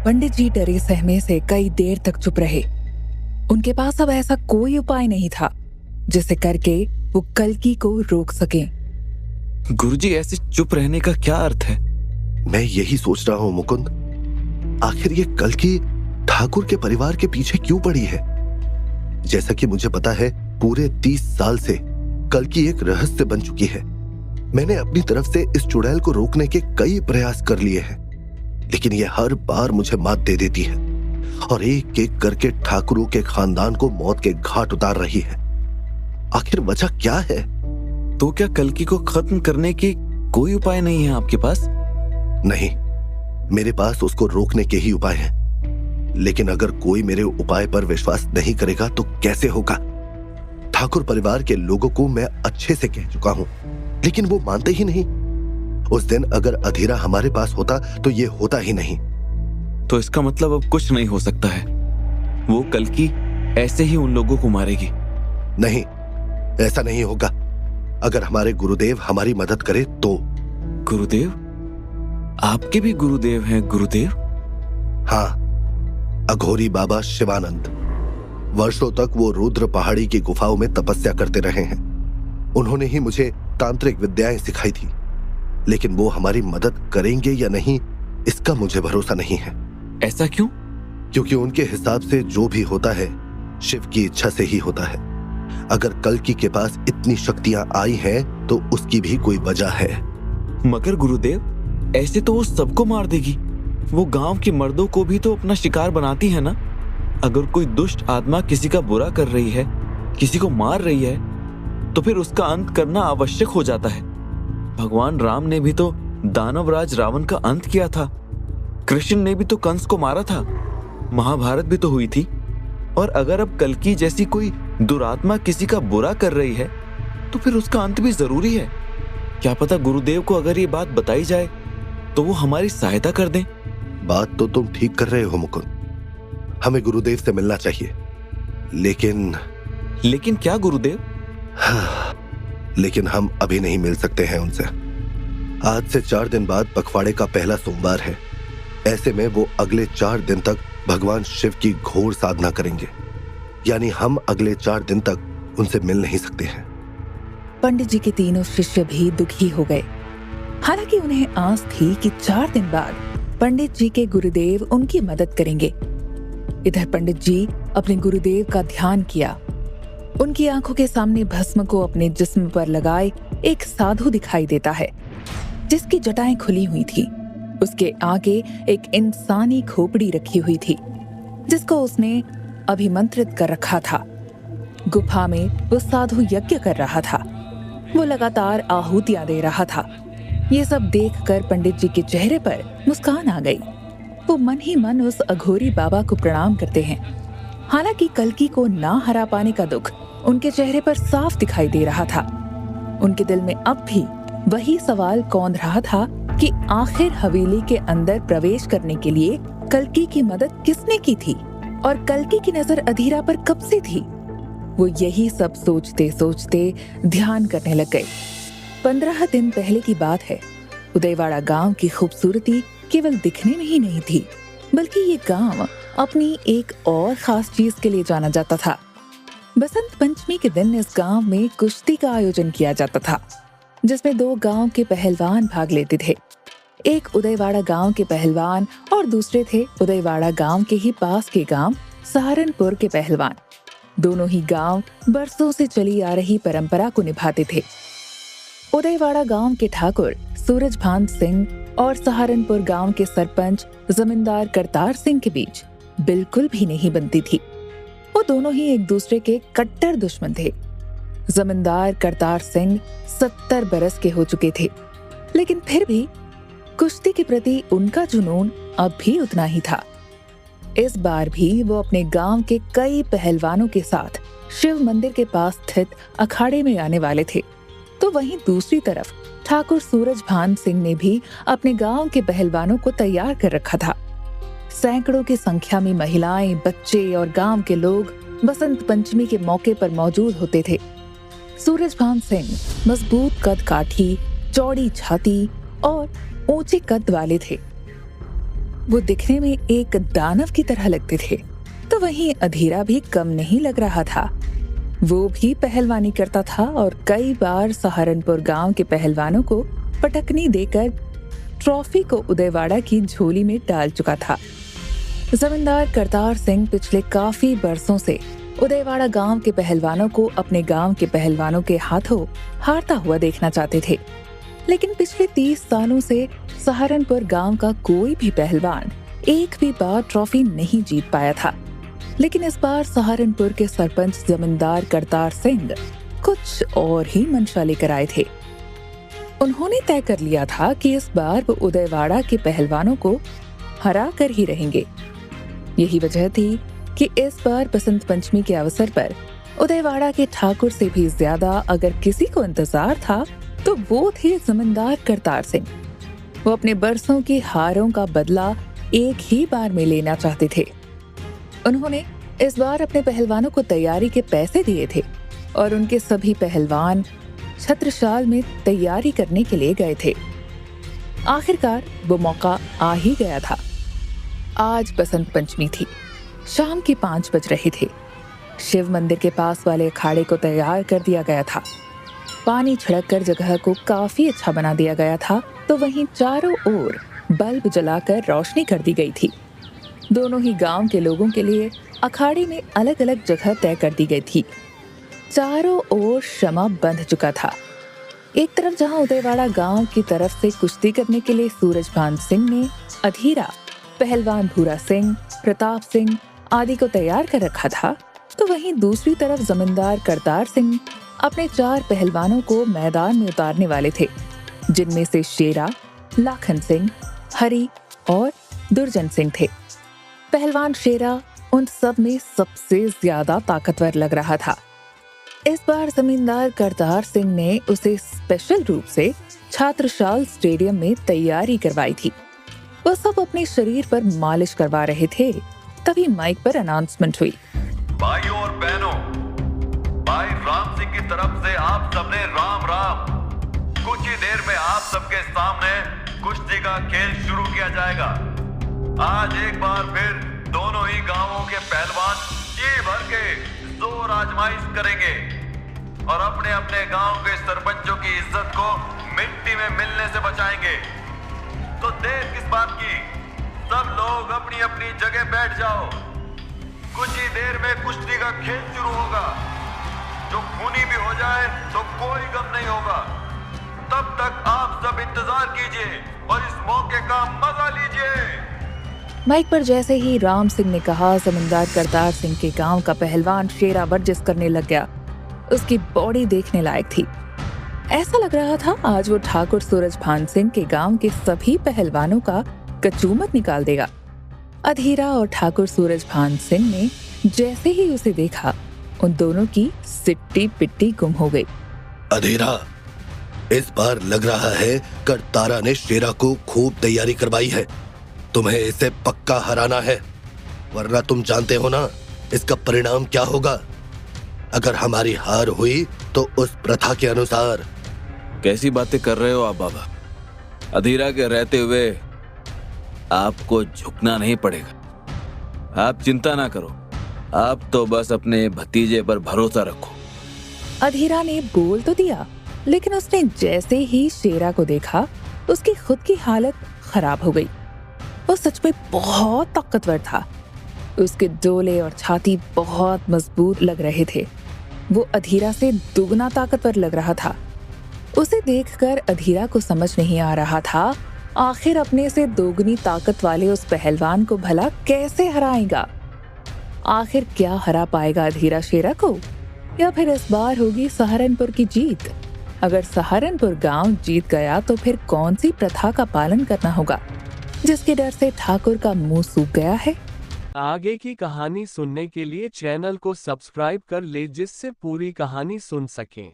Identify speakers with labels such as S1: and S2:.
S1: पंडित जी डरे सहमे से कई देर तक चुप रहे। उनके पास अब ऐसा कोई उपाय नहीं था जिसे करके वो कल्कि को रोक सकें।
S2: गुरुजी, ऐसे चुप रहने का क्या अर्थ है?
S3: मैं यही सोच रहा हूं मुकुंद, आखिर ये कल्कि ठाकुर के परिवार के पीछे क्यों पड़ी है? जैसा कि मुझे पता है, पूरे 30 साल से कल्कि एक रहस्य बन चुकी है। मैंने अपनी तरफ से इस चुड़ैल को रोकने के कई प्रयास कर लिए हैं, लेकिन ये हर बार मुझे मात दे देती है और एक एक करके ठाकुरों के खानदान को मौत के घाट उतार रही है। आखिर वजह क्या है?
S2: तो क्या कल्कि को खत्म करने की कोई उपाय नहीं है आपके पास?
S3: नहीं, मेरे पास उसको रोकने के ही उपाय हैं। लेकिन अगर कोई मेरे उपाय पर विश्वास नहीं करेगा तो कैसे होगा? ठाकुर परिवार के लोगों को मैं अच्छे से कह चुका हूं, लेकिन वो मानते ही नहीं। उस दिन अगर अधीरा हमारे पास होता तो ये होता ही नहीं।
S2: तो इसका मतलब अब कुछ नहीं हो सकता है। वो कल्कि ऐसे ही उन लोगों को मारेगी।
S3: नहीं, ऐसा नहीं होगा। अगर हमारे गुरुदेव हमारी मदद करे तो।
S2: गुरुदेव? आपके भी गुरुदेव हैं गुरुदेव?
S3: हाँ, अघोरी बाबा शिवानंद। वर्षों तक वो रुद्र पहाड़ी की गुफाओं में तपस्या करते रहे हैं। उन्होंने ही मुझे तांत्रिक विद्याएं सिखाई थी, लेकिन वो हमारी मदद करेंगे या नहीं, इसका मुझे भरोसा नहीं है।
S2: ऐसा क्यों?
S3: क्योंकि उनके हिसाब से जो भी होता है शिव की इच्छा से ही होता है। अगर कल्कि के पास इतनी शक्तियां आई हैं तो उसकी भी कोई वजह है।
S2: मगर गुरुदेव, ऐसे तो वो सबको मार देगी। वो गांव के मर्दों को भी तो अपना शिकार बनाती है ना। अगर कोई दुष्ट आत्मा किसी का बुरा कर रही है, किसी को मार रही है, तो फिर उसका अंत करना आवश्यक हो जाता है। भगवान राम ने भी तो दानवराज रावण का अंत किया था। कृष्ण ने भी तो कंस को मारा था। महाभारत भी तो हुई थी। और अगर अब कल्कि जैसी कोई दुरात्मा किसी का बुरा कर रही है तो फिर उसका अंत भी जरूरी है। क्या पता गुरुदेव को अगर ये बात बताई जाए तो वो हमारी सहायता कर दें।
S3: बात तो तुम ठीक कर रहे हो मुकुंद, हमें गुरुदेव से मिलना चाहिए। लेकिन
S2: क्या गुरुदेव?
S3: हाँ, लेकिन हम अभी नहीं मिल सकते हैं उनसे। आज से 4 दिन बाद पखवाड़े का पहला सोमवार है। ऐसे में वो अगले 4 दिन तक भगवान शिव की घोर साधना करेंगे, यानी हम अगले 4 दिन तक उनसे मिल नहीं सकते हैं।
S1: पंडित जी के तीनों शिष्य भी दुखी हो गए। हालांकि उन्हें आस थी कि 4 दिन बाद पंडित जी के गुरुदेव उनकी मदद करेंगे। इधर पंडित जी अपने गुरुदेव का ध्यान किया। उनकी आंखों के सामने भस्म को अपने जिस्म पर लगाए एक साधु दिखाई देता है, जिसकी जटाएं खुली हुई थी। उसके आगे एक इंसानी खोपड़ी रखी हुई थी, जिसको उसने अभिमंत्रित कर रखा था। गुफा में वो साधु यज्ञ कर रहा था। वो लगातार आहुतियां दे रहा था। ये सब देखकर पंडित जी के चेहरे पर मुस्कान आ गई। वो मन ही मन उस अघोरी बाबा को प्रणाम करते हैं। हालांकि कल्कि को ना हरा पाने का दुख उनके चेहरे पर साफ दिखाई दे रहा था। उनके दिल में अब भी वही सवाल कौंध रहा था कि आखिर हवेली के अंदर प्रवेश करने के लिए कल्कि की मदद किसने की थी और कल्कि की नजर अधीरा पर कब से थी। वो यही सब सोचते सोचते ध्यान करने लग गए। 15 दिन पहले की बात है। उदयवाड़ा गांव की खूबसूरती केवल दिखने में ही नहीं थी, बल्कि ये गांव अपनी एक और खास चीज के लिए जाना जाता था। बसंत पंचमी के दिन इस गांव में कुश्ती का आयोजन किया जाता था, जिसमें 2 गांव के पहलवान भाग लेते थे। एक उदयवाड़ा गांव के पहलवान और दूसरे थे उदयवाड़ा गांव के ही पास के गांव सहारनपुर के पहलवान। दोनों ही गांव बरसों से चली आ रही परंपरा को निभाते थे। उदयवाड़ा गांव के ठाकुर सूरजभान सिंह और सहारनपुर गांव के सरपंच जमींदार करतार सिंह के बीच बिल्कुल भी नहीं बनती थी। वो दोनों ही एक दूसरे के कट्टर दुश्मन थे। जमींदार करतार सिंह 70 बरस के हो चुके थे, लेकिन फिर भी कुश्ती के प्रति उनका जुनून अब भी उतना ही था। इस बार भी वो अपने गांव के कई पहलवानों के साथ शिव मंदिर के पास स्थित अखाड़े में आने वाले थे। तो वहीं दूसरी तरफ ठाकुर सूरजभान सिंह ने भी अपने गांव के पहलवानों को तैयार कर रखा था। सैकड़ों की संख्या में महिलाएं, बच्चे और गांव के लोग बसंत पंचमी के मौके पर मौजूद होते थे। सूरजभान सिंह मजबूत कद काठी, चौड़ी छाती और ऊंचे कद वाले थे। वो दिखने में एक दानव की तरह लगते थे, तो वहीं अधीरा भी कम नहीं लग रहा था। वो भी पहलवानी करता था और कई बार सहारनपुर गांव के पहलवानों को पटकनी देकर ट्रॉफी को उदयवाड़ा की झोली में डाल चुका था। जमींदार करतार सिंह पिछले काफी बरसों से उदयवाड़ा गांव के पहलवानों को अपने गांव के पहलवानों के हाथों हारता हुआ देखना चाहते थे, लेकिन पिछले 30 सालों से सहारनपुर गांव का कोई भी पहलवान एक भी बार ट्रॉफी नहीं जीत पाया था। लेकिन इस बार सहारनपुर के सरपंच जमींदार करतार सिंह कुछ और ही मंशा लेकर आए थे। उन्होंने तय कर लिया था कि इस बार वो उदयवाड़ा के पहलवानों को हरा कर ही रहेंगे। यही वजह थी कि इस बार बसंत पंचमी के अवसर पर उदयवाड़ा के ठाकुर से भी ज्यादा अगर किसी को इंतजार था तो वो थे जमींदार करतार सिंह। वो अपने बरसों की हारों का बदला एक ही बार में लेना चाहते थे। उन्होंने इस बार अपने पहलवानों को तैयारी के पैसे दिए थे और उनके सभी पहलवान छत्रसाल में तैयारी करने के लिए गए थे। आखिरकार वो मौका आ ही गया था। आज बसंत पंचमी थी। शाम के 5 बज रहे थे। शिव मंदिर के पास वाले अखाड़े को तैयार कर दिया गया था। पानी छिड़ककर जगह को काफी अच्छा बना दिया गया था, तो वहीं चारों ओर बल्ब जलाकर रोशनी कर दी गई थी। दोनों ही गांव के लोगों के लिए अखाड़े में अलग अलग जगह तय कर दी गई थी। चारों ओर शमा बंध चुका था। एक तरफ जहां उदयवाड़ा गांव की तरफ से कुश्ती करने के लिए सूरजभान सिंह ने अधीरा, पहलवान भूरा सिंह, प्रताप सिंह आदि को तैयार कर रखा था, तो वहीं दूसरी तरफ जमींदार करतार सिंह अपने 4 पहलवानों को मैदान में उतारने वाले थे, जिनमें से शेरा, लाखन सिंह, हरि और दुर्जन सिंह थे। पहलवान शेरा उन सब में सबसे ज्यादा ताकतवर लग रहा था। इस बार जमींदार करतार सिंह ने उसे स्पेशल रूप से छात्रशाल स्टेडियम में तैयारी करवाई थी। वो सब अपने शरीर पर मालिश करवा रहे थे। तभी माइक पर अनाउंसमेंट हुई।
S4: भाइयों और बहनों, भाई राम सिंह की तरफ से आप सबने राम राम। कुछ ही देर में आप सबके सामने कुश्ती का खेल शुरू किया जाएगा। आज एक बार फिर दोनों ही गांवों के पहलवान जी भर के जोर आजमाइश करेंगे और अपने अपने गांव के सरपंचों की इज्जत को मिट्टी में मिलने से बचाएंगे। तो देर किस बात की, सब लोग अपनी अपनी जगह बैठ जाओ। कुछ ही देर में कुश्ती का खेल शुरू होगा। जो खूनी भी हो जाए तो कोई गम नहीं होगा। तब तक आप सब इंतजार कीजिए और इस मौके का मजा लीजिए।
S1: माइक पर जैसे ही राम सिंह ने कहा, जमींदार करतार सिंह के गांव का पहलवान शेरा वर्जिश करने लग गया। उसकी बॉडी देखने लायक थी। ऐसा लग रहा था आज वो ठाकुर सूरजभान सिंह के गांव के सभी पहलवानों का कचूमर निकाल देगा। अधीरा और ठाकुर सूरजभान सिंह ने जैसे ही उसे देखा, उन दोनों की सिट्टी पिट्टी गुम हो गई।
S3: अधीरा, इस बार लग रहा है करतारा ने शेरा को खूब तैयारी करवाई है। तुम्हें इसे पक्का हराना है, वरना तुम जानते हो ना इसका परिणाम क्या होगा। अगर हमारी हार हुई तो उस प्रथा के अनुसार।
S2: कैसी बातें कर रहे हो आप बाबा? अधीरा के रहते हुए आपको झुकना नहीं पड़ेगा। आप चिंता ना करो, आप तो बस अपने भतीजे पर भरोसा रखो।
S1: अधीरा ने बोल तो दिया, लेकिन उसने जैसे ही शेरा को देखा, उसकी खुद की हालत खराब हो गई। वो सच में बहुत ताकतवर था। उसके डोले और छाती बहुत मजबूत लग रहे थे। वो अधीरा से दुगना ताकतवर लग रहा था। उसे देखकर अधीरा को समझ नहीं आ रहा था आखिर अपने से दोगुनी ताकत वाले उस पहलवान को भला कैसे हराएगा। आखिर क्या हरा पाएगा अधीरा शेरा को, या फिर इस बार होगी सहारनपुर की जीत? अगर सहारनपुर गांव जीत गया तो फिर कौन सी प्रथा का पालन करना होगा जिसके डर से ठाकुर का मुंह सूख गया है?
S5: आगे की कहानी सुनने के लिए चैनल को सब्सक्राइब कर ले, जिससे पूरी कहानी सुन सकें।